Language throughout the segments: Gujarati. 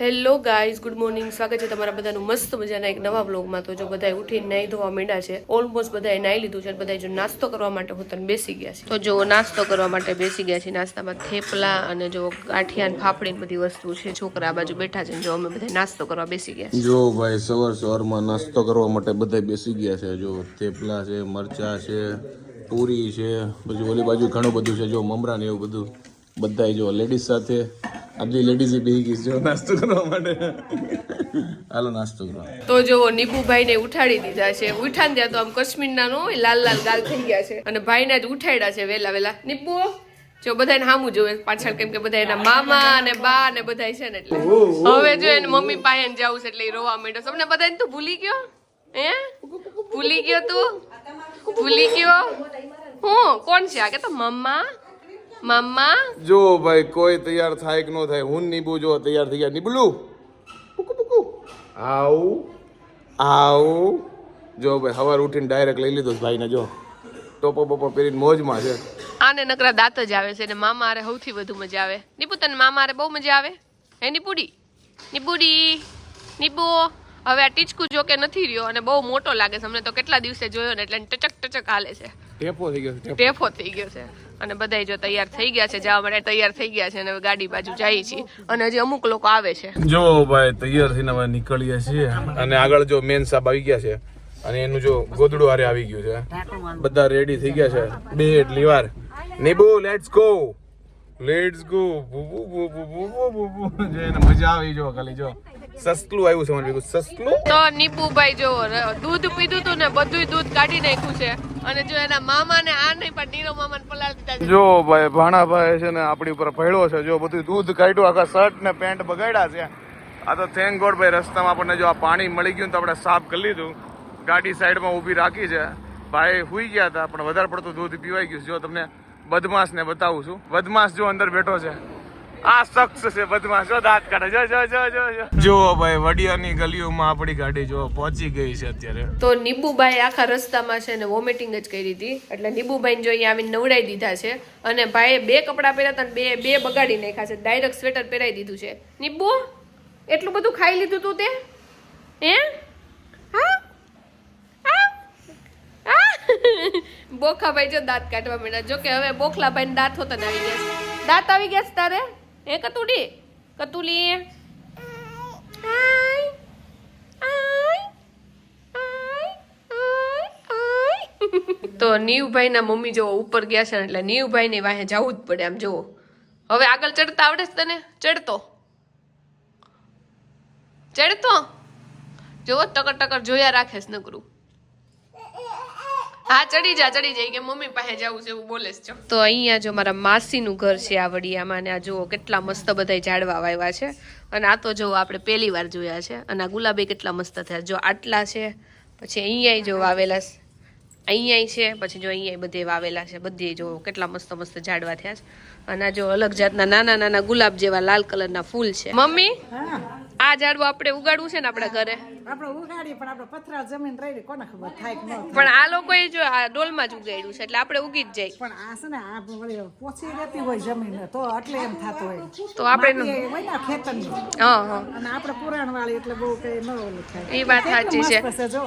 Hello guys, good morning. સ્વાગત છે તમારા બધાનું મસ્ત મજાના એક નવા વ્લોગમાં. તો જો બધાએ ઉઠીને નાહી ધોવા માંડ્યા છે. ઓલમોસ્ટ બધાએ નાહી લીધું છે. બધાએ જો નાસ્તો કરવા માટે હોતન બેસી ગયા છે. તો જો નાસ્તો કરવા માટે બેસી ગયા છે. નાસ્તામાં થેપલા અને જો ગાંઠિયા ને ફાફડી બધી વસ્તુ છે. છોકરા આ બાજુ બેઠા છે. જો અમે બધા નાસ્તો કરવા બેસી ગયા છે. જો ભાઈ સવારમાં નાસ્તો કરવા માટે બધા બેસી ગયા છે. જો થેપલા છે, મરચા છે, પૂરી છે, પછી ઓલી બાજુ ઘણું બધું છે. જો મમરા ને એવું બધું બધા જો લેડીઝ સાથે આપણી લેડીઝ બેસી ગઈ છે નાસ્તો કરવા માટે. હાલો નાસ્તો કરવા. તો જો નીબુભાઈ ને ઉઠાડી દીધા છે. ઉઠાન ત્યાં તો આમ કાશ્મીરના નો લાલ લાલ ગાલ થઈ ગયા છે અને ભાઈને જ ઉઠાડ્યા છે વેલા વેલા. નીબુ જો બધાને સામું જોવે પાછળ, કેમ કે બધા એના મામા અને બા ને બધા છે ને, એટલે હવે જો એને મમ્મી પાસે જવું છે એટલે એ રોવા માંડ્યો. તમને બધાને તું ભૂલી ગયો? હે ભૂલી ગયો? તું ભૂલી ગયો? હું કોણ છે આ? કે તો મમ્મા મમ્મા. જો ભાઈ કોઈ તૈયાર થાય કે ન થાય, હું નીબુ જો તૈયાર થઈ ગયા. નીબલું આવું જો ભાઈ સવાર ઉઠીને ડાયરેક્ટ લઈ લીધો ભાઈને. જો ટોપો બોપો પહેરીને મોજમાં છે. આને નકરા દાંત જ આવે છે ને મામા હારે સૌથી વધુ મજા આવે. નીપુ તને મામા હારે બહુ મજા આવે હે? નીપુડી નીપુ હવે આ ટીચકુ જો કે નથી રહ્યો અને બહુ મોટો લાગે છે. અમને તો કેટલા દિવસે જોયો ને એટલે ટચક ટચક હાલે છે. ટેપો થઈ ગયો છે. ટેફો થઈ ગયો છે. અને બધા જો તૈયાર થઈ ગયા છે, જવા માટે તૈયાર થઈ ગયા છે અને હવે ગાડી બાજુ જાય છે અને હજી અમુક લોકો આવે છે. જો ભાઈ તૈયાર થઈને હવે નીકળીએ છીએ અને આગળ જો મેન સાહેબ આવી ગયા છે અને એનું જો ગોદડું હારે આવી ગયું છે. બધા રેડી થઈ ગયા છે. બે એટલી વાર નીબુ લેટ્સ ગો જેને મજા આવી. જો ખાલી જો સસલું આવ્યું છે મને ભેગું. સસલું તો નીપુભાઈ જો દૂધ પીધું તું ને બધું દૂધ કાઢી નાખ્યું છે અને જો એના મામા ને આ નહીં પણ નીરો મામા ને પલાળ દીધા છે. જો ભાઈ ભાણાભાઈ છે ને આપણી ઉપર પડ્યો છે. જો બધું દૂધ કાઢ્યું, આખા શર્ટ ને પેન્ટ બગાડ્યા છે. આ તો થેન્ક ગોડ ભાઈ રસ્તામાં આપણને જો આ પાણી મળી ગયું તો આપણે સાફ કરી લીધું. ગાડી સાઈડમાં ઊભી રાખી છે. ભાઈ હુઈ ગયા હતા પણ વધારે પડતું દૂધ પીવાઈ ગયું. જો તમને બદમાશ ને બતાવું છું. બદમાશ જો અંદર બેઠો છે. આ શખ્સ છે બદમાશ. જો દાંત કાઢે. જો ભાઈ વડિયાની ગલીઓમાં આપણી ગાડી જો પહોંચી ગઈ છે અત્યારે. તો નીબુભાઈ આખા રસ્તામાં છે ને વોમિટિંગ જ કરી હતી એટલે નીબુભાઈને જો અહીંયા આવીને નવડાવી દીધા છે. અને ભાઈએ બે કપડાં પહેર્યા હતા ને બે બગાડી નાખ્યા છે. ડાયરેક્ટ સ્વેટર પહેરાવી દીધું છે. નીબુ એટલું બધું ખાઈ લીધું તું તે? હે બોખાભાઈ જો દાંત કાઢવા માંડ્યા. જો કે હવે બોખલાભાઈ દાંત હોતા આવી ગયા છે. દાંત આવી ગયા છે તારે? હે કતુલી તો નીવભાઈ ના મમ્મી જો ઉપર ગયા છે એટલે નીવભાઈ ની વાહે જવું જ પડે. આમ જોવો હવે આગળ ચડતા આવડે છે તને? ચડતો જોવો ટકર ટકર જોયા રાખે છે નકરું. હા ચડી જાય કે મમ્મી પાસે જવું છે એવું બોલે છે. તો અહીંયા જો મારા માસીનું ઘર છે આ વડિયામાં ને આ જુઓ કેટલા મસ્ત બધા ઝાડવા વાવ્યા છે. અને આ તો જો આપણે પહેલી વાર જોયા છે. અને આ ગુલાબી કેટલા મસ્ત થયા. જો આટલા છે, પછી અહીંયા જો વાવેલા છે, અહીંયા છે, પછી જો અહીંયા બધે વાવેલા છે. બધે જો કેટલા મસ્ત મસ્ત ઝાડવા થયા છે. અને આ જો અલગ જાતના નાના નાના ગુલાબ જેવા લાલ કલરના ફૂલ છે. મમ્મી આ ઝાડવું આપણે ઉગાડવું છે ને આપણા ઘરે? આપણે ઉગાડી પણ આપણે પથરા જમીન રહી કોને ખબર થાય કે ન થાય. પણ આ લોકોએ જો આ ડોલમાં જ ઉગાડ્યું છે એટલે આપણે ઉગી જ જાય. પણ આ છે ને આ પોચી રહેતી હોય જમીન તો એટલે એમ થતું હોય. તો આપણે હોય ને ખેતરની. હા અને આપણે પુરાણ વાળી એટલે બહુ કઈ ન ઓલું થાય. એ વાત સાચી છે. જો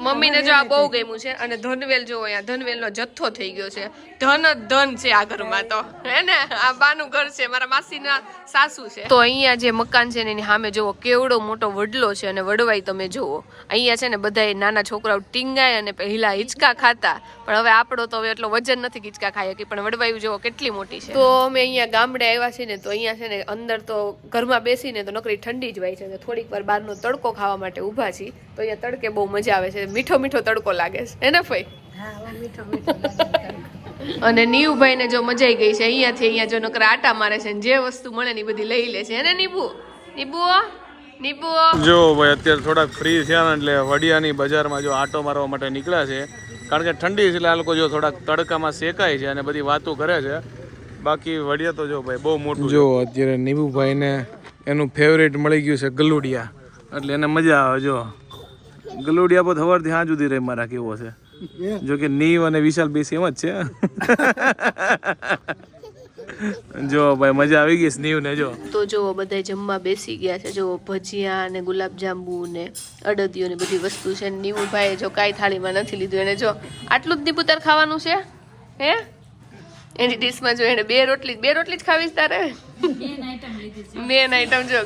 મમ્મીને જો આ બહુ ગમ્યું છે. અને ધનવેલ જો અહીંયા ધનવેલનો જથ્થો થઈ ગયો છે. ધન જ ધન છે આ ઘરમાં તો, હે ને? આ બાનું ઘર છે, મારા માસીના સાસુ છે. તો અહીંયા જે મકાન છે ને એની સામે જોવો કેવડો મોટો વડલો છે અને વડવાઈ તમે જુઓ. અહીંયા છે ને બધા નાના છોકરાઓ ટીંગાય અને પહેલા હિંચકા ખાતા, પણ હવે આપણો તો હવે એટલો વજન નથી હિંચકા ખાય કે, પણ વડવાઈ જોવો કેટલી મોટી છે. તો અમે અહીંયા ગામડે આવ્યા છીએ ને તો અહીંયા છે ને અંદર તો ઘરમાં બેસીને તો નકરી ઠંડી જ હોય છે. થોડીક વાર બહારનો તડકો ખાવા માટે ઊભા છીએ. તો અહીંયા તડકે બહુ મજા આવે છે. મીઠો મીઠો તડકો લાગે છે, હે ને ફઈ? અને નીવભાઈ ને જો મજા ગઈ છે. અહીંયાથી અહીંયા જો નકરા આટા મારે છે ને જે વસ્તુ મળે ને બધી લઈ લે છે, હે ને નીબુ? જો ભાઈ અત્યારે થોડાક ફ્રી થયા ને એટલે વડિયાની બજારમાં જો આટો મારવા માટે નીકળ્યા છે. કારણ કે ઠંડી છે એટલે આ લોકો જો થોડાક તડકામાં શેકાય છે અને બધી વાતો કરે છે. બાકી વડિયા તો જો ભાઈ બહુ મોટું. જો અત્યારે નીબુભાઈને એનું ફેવરેટ મળી ગયું છે ગલુડિયા, એટલે એને મજા આવે. જો ગલુડિયા પર સવારથી હાં સુધી રહે મારા કેવો છે. જો કે નીવ અને વિશાલ બે સેમ જ છે. જો ભાઈ મજા આવી ગઈ સ્નીવ ને જો તો જો બધા જમવા બેસી ગયા છે. જો ભજીયા ને ગુલાબજાંબુ ને અડદિયો ને બધી વસ્તુ છે. નીવુભાઈ જો કાંઈ થાળીમાં નથી લીધું. એને જો આટલું જ નીપુતર ખાવાનું છે હે. એની ડીશમાં જો એને બે રોટલી જ ખાવી છે તારે. મેન આઈટમ જો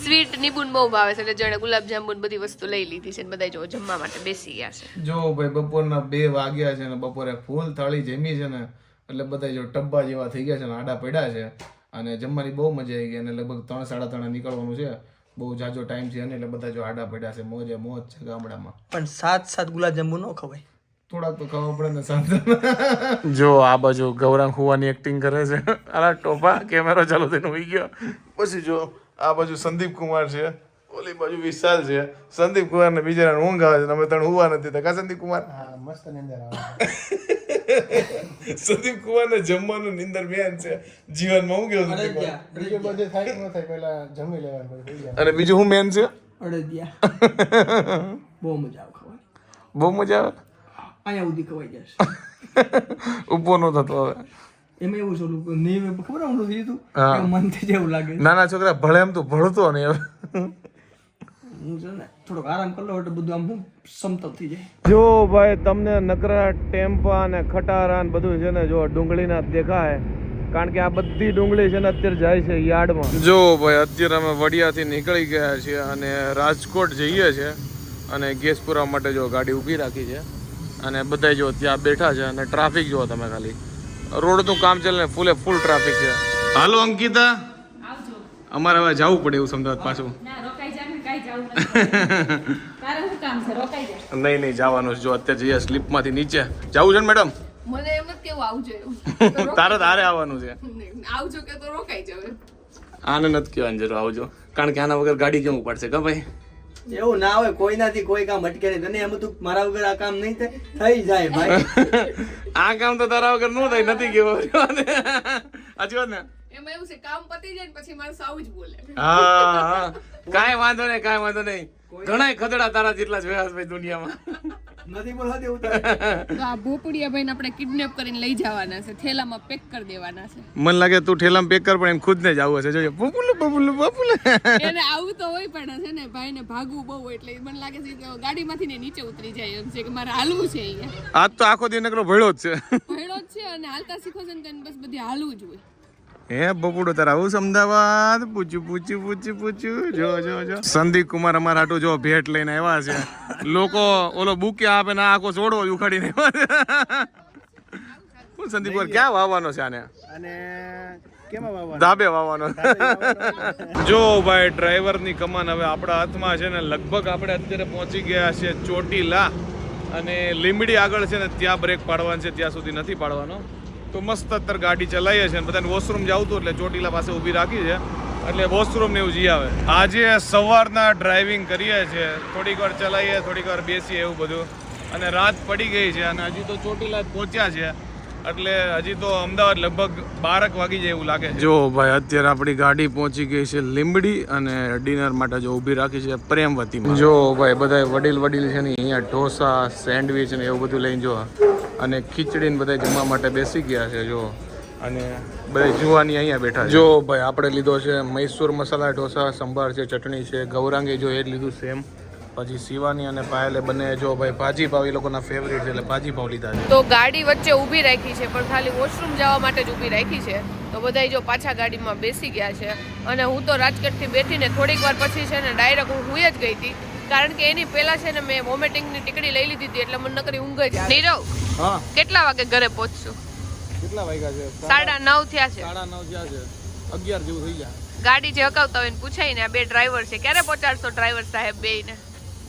સ્વીટ નીબુન બહુ ભાવે છે એટલે જો એને ગુલાબજાંબુ બધી વસ્તુ લઈ લીધી છે. બધા જો જમવા માટે બેસી ગયા છે. જો ભાઈ બપોરના 2 વાગ્યા છે ને બપોરે ફૂલ થાળી જમી છે ને એટલે બધા જો ટબ્બા જેવા થઈ ગયા છે ને આડા પડ્યા છે અને જમવાની બહુ મજા આવી ગઈ અને લગભગ 3-3:30 નીકળવાનું છે. બહુ જાજો ટાઈમ છે ને એટલે બધા જો આડા પડ્યા છે. મોજે મોજ છે ગામડામાં. પણ 7 ગુલાબજાંબુ ન ખવાય, થોડાક તો ખાવા પડે ને સાંજે. જો આ બાજુ ગૌરાંગ હુવાની એક્ટિંગ કરે છે. આલા ટોપા કેમેરો ચાલુ થઈને ઉઈ ગયો. પછી જો આ બાજુ સંદીપ કુમાર છે, ઓલી બાજુ વિશાલ છે. સંદીપ કુમાર ને બિચારા ઊંઘ આવે છે, અમે ત્રણ હુવા નથી થતા કા સંદીપ કુમાર? મસ્ત નિંદર આવે. સંદીપ કુમાર ને જમવાનું નિંદર મેન છે જીવનમાં. હું ગયો સંદીપ કુમાર? બીજું બધું થાય ન થાય પહેલા જમી લેવાનું. અને બીજું હું મેન છે? અડદિયા બહુ મજા આવે ખાવાની. બહુ મજા આવે. અહીંયા સુધી ખવાઈ જશે. ઉભો નો થતો હવે. એમાં એવું છે ઓલું નેવ ખબર ઊંધું થઈ જતું હા. મન થઈ જેવું લાગે. નાના છોકરા ભલે એમ તો ભળતો નહીં હવે. હું છે ને થોડોક આરામ કરી લો એટલે બધું આમ હું સમતલ થઈ જાય. જો ભાઈ તમને નકરા ટેમ્પા ને ખટારા ને બધું છે ને જો ડુંગળીના દેખાય કારણ કે આ બધી ડુંગળી છે ને અત્યારે જાય છે યાર્ડમાં. જો ભાઈ અત્યારે અમે વડિયાથી નીકળી ગયા છીએ અને રાજકોટ જઈએ છીએ અને ગેસ પુરાવા માટે જો ગાડી ઊભી રાખી છે અને બધા જો ત્યાં બેઠા છે અને ટ્રાફિક જુઓ તમે ખાલી. રોડનું કામ ચાલે ને ફૂલે ફૂલ ટ્રાફિક છે. હાલો અંકિતા, અમારે હવે જવું પડે એવું સમજાવત પાછું. નહીં જવાનું જો અત્યારે જઈએ સ્લીપમાંથી નીચે જવું છે ને મેડમ? મને એમ જ કેવું આવજો. તારે આવવાનું છે. આવજો કે તો રોકાઈ જાવ. આને નથી કહેવાની જરૂર આવજો કારણ કે આના વગર ગાડી કેમ ઉપાડશે કે ભાઈ? એવું ના હોય, કોઈનાથી કોઈ કામ અટકે નહીં. તને એમ તું મારા વગર આ કામ નહીં થાય, થઈ જાય ભાઈ. આ કામ તો તારા વગર ન થાય, નથી કેવું. સાચી વાત ને? એમાં એવું છે કામ પતી જાય ને પછી માણસ આવું જ બોલે. હા કાંઈ વાંધો નહીં. ઘણા ખદડા તારા જેટલા જોયા છે ભાઈ દુનિયામાં. નથી બોલવા દેવું તારે. તો આ ભોપડિયા ભાઈને આપણે કિડનેપ કરીને લઈ જવાના છે, થેલામાં પેક કરી દેવાના છે. મને લાગે તું ઠેલામાં પેક કર પણ એમ ખુદ ને જ આવું હશે. જોઈએ બબુલ. એને આવું તો હોય પણ છે ને ભાઈને ભાગવું બહુ એટલે મને લાગે છે કે ગાડીમાંથી ને નીચે ઉતરી જાય એમ છે કે મારે હાલવું છે અહીંયા. આજ તો આખો દી નકરો ભેળો જ છે. ભેળો જ છે અને હાલતા શીખો છે ને બસ બધી હાલવું જ હોય. હે બપુડો તારા આવું અમદાવાદ પૂછ્યું. જો સંદીપ કુમાર અમારા હાટુ જો ભેટ લઈને આવ્યા છે. લોકો ઓલો બુકે આપે ને આખો છોડો ઉખાડીને આવ્યા છે. સંદીપ કુમાર ક્યાં વાવવાનો છે આને? અને કેમાં વાવવાનું? ધાબે વાવવાનો. જો ભાઈ ડ્રાઈવરની કમાન હવે આપણા હાથમાં છે ને. લગભગ આપણે અત્યારે પહોંચી ગયા છે ચોટીલા અને લીંબડી આગળ છે ને ત્યાં બ્રેક પાડવાનું છે, ત્યાં સુધી નથી પાડવાનો. તો મસ્ત અત્યારે ગાડી ચલાવીએ છીએ બધાને વોશરૂમ જાવતું એટલે ચોટીલા પાસે ઊભી રાખી છે એટલે વોશરૂમ ને એવું જી આવે. આજે સવારના ડ્રાઇવિંગ કરીએ છીએ, થોડીક વાર ચલાવીએ થોડીક વાર બેસીએ એવું બધું અને રાત પડી ગઈ છે અને હજી તો ચોટીલા પહોંચ્યા છે એટલે હજી તો અમદાવાદ લગભગ 12 વાગી જાય એવું લાગે છે. જો ભાઈ અત્યારે આપણી ગાડી પહોંચી ગઈ છે લીંબડી અને ડિનર માટે જો ઊભી રાખી છે પ્રેમવતીમાં. જો ભાઈ બધા વડીલ છે ને અહીંયા ઢોસા સેન્ડવિચ ને એવું બધું લઈને જો અને ખીચડી ને બધા જમવા માટે બેસી ગયા છે. જો અને બધા જુવાની અહીંયા બેઠા છે. જો ભાઈ આપણે લીધો છે મૈસૂર મસાલા ઢોસા, સંભાર છે, ચટણી છે. ગૌરાંગે જો એ જ લીધું સેમ. પછી શિવાની અને પાયલે બંને જો ભાઈ ભાજી પાવ એ લોકોના ફેવરિટ છે એટલે ભાજી પાવ લીધા છે. તો ગાડી વચ્ચે ઊભી રાખી છે પણ ખાલી વોશરૂમ જવા માટે જ ઊભી રાખી છે. તો બધા જો પાછા ગાડીમાં બેસી ગયા છે અને હું તો રાજકોટથી બેઠીને થોડીક વાર પછી છે ને ડાયરેક્ટ હું હુઈ જ ગઈ હતી કારણ કે એની પહેલા છે ને મેં વોમિટિંગની ટીકડી લઈ લીધી હતી એટલે મને નકરી ઊંઘ જ આવે. નીરવ હા કેટલા વાગે ઘરે પહોંચશું? કેટલા વાગ્યા છે? 9:30 થયા છે. 9:30 થયા છે. 11 જેવું થઈ જાય. ગાડી જે હકાવતા હોય ને પૂછાય ને આ બે ડ્રાઈવર છે, ક્યારે પહોંચાડશો ડ્રાઈવર સાહેબ બેયને?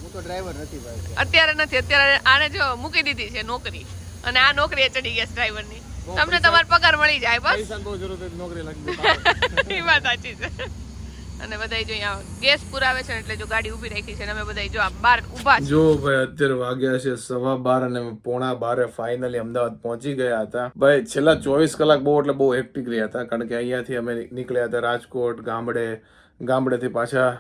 હું તો ડ્રાઈવર નથી ભાઈ. અત્યારે નથી, અત્યારે આને જો મૂકી દીધી છે નોકરી અને આ નોકરી ચડી ગયા ડ્રાઈવરની. તમને તમારો પગાર મળી જાય બસ. પૈસાની બહુ જરૂર હતી, નોકરી લાગી. એ વાત સાચી છે. અને બધાય જો અહીંયા ગેસ પુરાવે છે એટલે જો ગાડી ઊભી રાખી છે અને અમે બધાય જો આ બહાર ઊભા છે. જો ભાઈ અત્યારે વાગ્યા છે 12:15 અને 11:45 ફાઇનલી અમદાવાદ પહોંચી ગયા હતા. ભાઈ છેલ્લા 24 કલાક બહુ એટલે બહુ હેક્ટિક રહ્યા હતા કારણ કે અહીંયાથી અમે નીકળ્યા હતા રાજકોટ ગામડેથી પાછા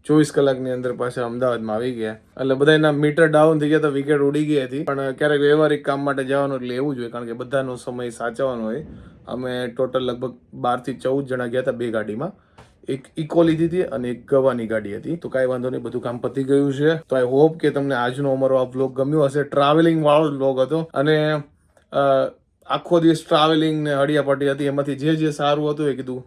24 કલાકની અંદર પાછા અમદાવાદમાં આવી ગયા. એટલે બધા એના મીટર ડાઉન થઈ ગયા તો વિકેટ ઉડી ગઈ હતી. પણ ક્યારેક વ્યવહારિક કામ માટે જવાનું એટલે એવું જોઈએ, કારણ કે બધાનો સમય સાચવવાનો હોય. અમે ટોટલ લગભગ 12 થી 14 જણા ગયા હતા 2 ગાડીમાં. એક ઇકો લીધી હતી અને એક ગવાની ગાડી હતી. તો કાંઈ વાંધો નહીં, બધું કામ પતી ગયું છે. તો આઈ હોપ કે તમને આજનો અમારો આ વ્લોગ ગમ્યો હશે. ટ્રાવેલિંગ વાળો વ્લોગ હતો અને આખો દિવસ ટ્રાવેલિંગ ને હડિયાપટ્ટી હતી. એમાંથી જે સારું હતું એ કીધું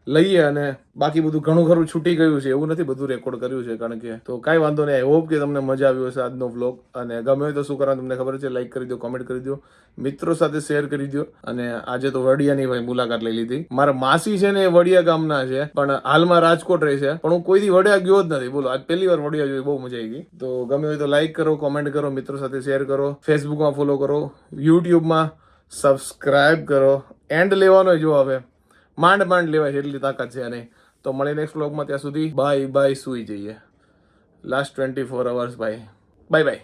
લઈએ અને બાકી બધું ઘણું ખરું છૂટી ગયું છે. એવું નથી, બધું રેકોર્ડ કર્યું છે. કારણ કે તો કાંઈ વાંધો નહીં. આઈ હોપ કે તમને મજા આવી હશે આજનો વ્લોગ. અને ગમે હોય તો શું કરવાનું તમને ખબર છે, લાઈક કરી દો, કોમેન્ટ કરી દો, મિત્રો સાથે શેર કરી દો. અને આજે તો વડિયાની ભાઈ મુલાકાત લઈ લીધી. મારા માસી છે ને એ વડિયા ગામના છે, પણ હાલમાં રાજકોટ રહે છે. પણ હું કોઈથી વડિયા ગયો જ નથી. બોલો, આજ પહેલી વાર વડિયા જોઈ, બહુ મજા આવી ગઈ. તો ગમે હોય તો લાઈક કરો, કોમેન્ટ કરો, મિત્રો સાથે શેર કરો, ફેસબુકમાં ફોલો કરો, યુટ્યુબમાં સબસ્ક્રાઇબ કરો. એન્ડ લેવાનો જો હવે માંડ લેવાય છે, એટલી તાકાત છે. અને તો મળે નેક્સ્ટ વ્લોગમાં. ત્યાં સુધી બાય બાય, સુઈ જઈએ. Last 24 hours bye bye.